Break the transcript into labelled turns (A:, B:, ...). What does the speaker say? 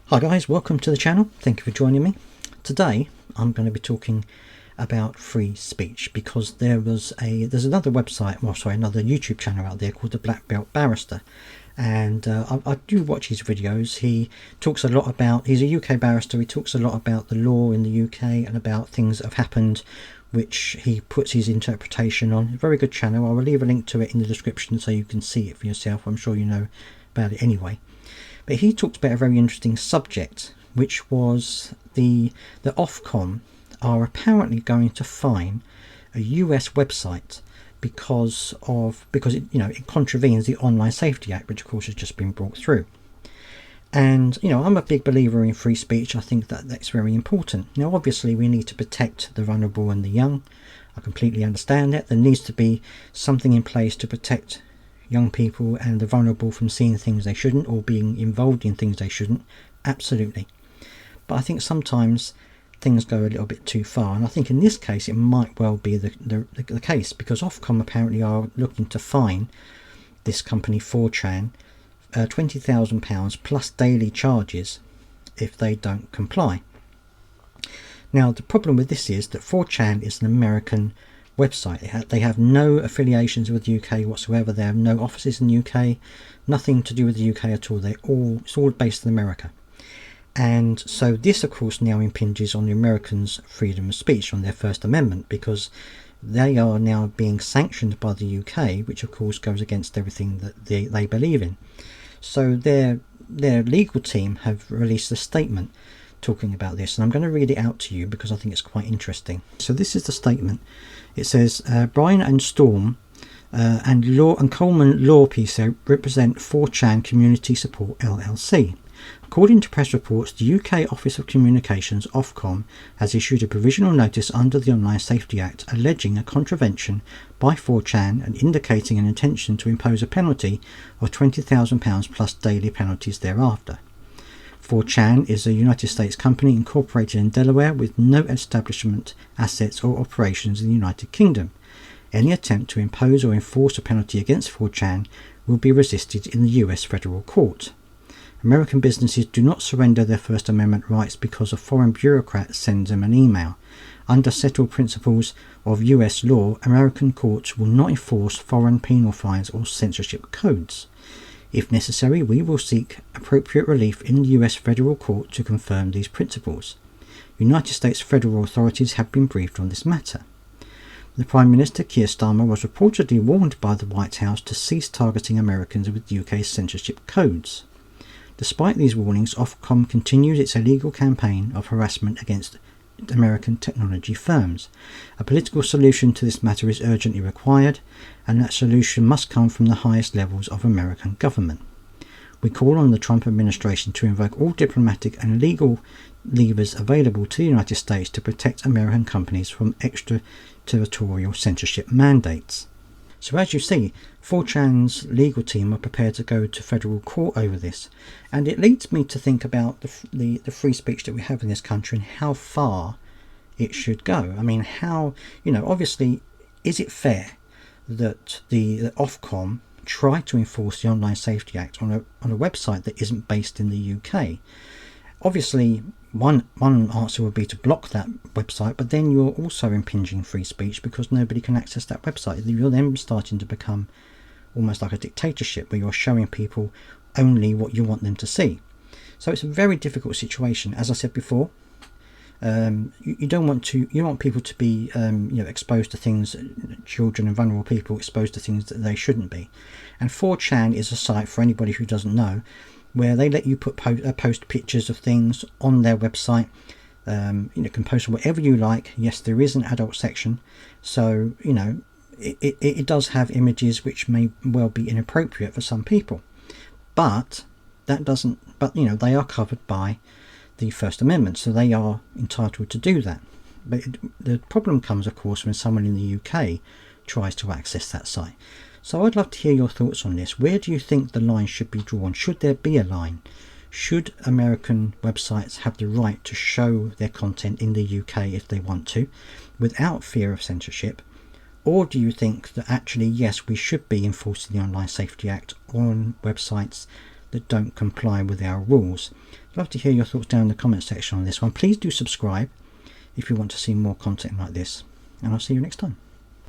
A: Hi guys, welcome to the channel. Thank you for joining me. Today I'm going to be talking about free speech because there's another website, another YouTube channel out there called the BlackBelt Barrister, and I do watch his videos. He talks a lot about, he's a UK barrister, he talks a lot about the law in the UK and about things that have happened which he puts his interpretation on. A very good channel. I will leave a link to it in the description so you can see it for yourself. I'm sure you know about it anyway. But he talked about a very interesting subject, which was the OFCOM are apparently going to fine a US website because it contravenes the Online Safety Act, which of course has just been brought through. And I'm a big believer in free speech. I think that's very important. Now obviously we need to protect the vulnerable and the young. I completely understand that. There needs to be something in place to protect young people and the vulnerable from seeing things they shouldn't or being involved in things they shouldn't. Absolutely. But I think sometimes things go a little bit too far, and I think in this case it might well be the case, because Ofcom apparently are looking to fine this company 4chan £20,000 plus daily charges if they don't comply. Now the problem with this is that 4chan is an American website. They have no affiliations with the UK whatsoever. They have no offices in the UK, nothing to do with the UK at all. It's all based in America. And so this of course now impinges on the Americans' freedom of speech, on their First Amendment, because they are now being sanctioned by the UK, which of course goes against everything that they believe in. So their legal team have released a statement talking about this, and I'm going to read it out to you because I think it's quite interesting. So this is the statement. It says, Brian and Storm and Coleman Law PC represent 4chan Community Support LLC. According to press reports, the UK Office of Communications, Ofcom, has issued a provisional notice under the Online Safety Act alleging a contravention by 4chan and indicating an intention to impose a penalty of £20,000 plus daily penalties thereafter. 4chan is a United States company incorporated in Delaware with no establishment, assets or operations in the United Kingdom. Any attempt to impose or enforce a penalty against 4chan will be resisted in the US federal court. American businesses do not surrender their First Amendment rights because a foreign bureaucrat sends them an email. Under settled principles of US law, American courts will not enforce foreign penal fines or censorship codes. If necessary, we will seek appropriate relief in the US federal court to confirm these principles. United States federal authorities have been briefed on this matter. The Prime Minister Keir Starmer was reportedly warned by the White House to cease targeting Americans with UK's censorship codes. Despite these warnings, Ofcom continued its illegal campaign of harassment against American technology firms. A political solution to this matter is urgently required, and that solution must come from the highest levels of American government. We call on the Trump administration to invoke all diplomatic and legal levers available to the United States to protect American companies from extraterritorial censorship mandates. So as you see, 4chan's legal team are prepared to go to federal court over this, and it leads me to think about the free speech that we have in this country and how far it should go. I mean, how, obviously, is it fair that the Ofcom try to enforce the Online Safety Act on a website that isn't based in the UK? Obviously, one answer would be to block that website, but then you're also impinging free speech because nobody can access that website. You're then starting to become almost like a dictatorship where you're showing people only what you want them to see. So it's a very difficult situation. As I said before, you want people to be exposed to things, children and vulnerable people exposed to things that they shouldn't be. And 4chan is a site, for anybody who doesn't know, where they let you post pictures of things on their website. You can post whatever you like. Yes, there is an adult section, so it does have images which may well be inappropriate for some people, but they are covered by the First Amendment, so they are entitled to do that. But the problem comes, of course, when someone in the UK tries to access that site. So I'd love to hear your thoughts on this. Where do you think the line should be drawn? Should there be a line? Should American websites have the right to show their content in the UK if they want to, without fear of censorship? Or do you think that actually, yes, we should be enforcing the Online Safety Act on websites that don't comply with our rules? love to hear your thoughts down in the comment section on this one. Please do subscribe if you want to see more content like this, and I'll see you next time.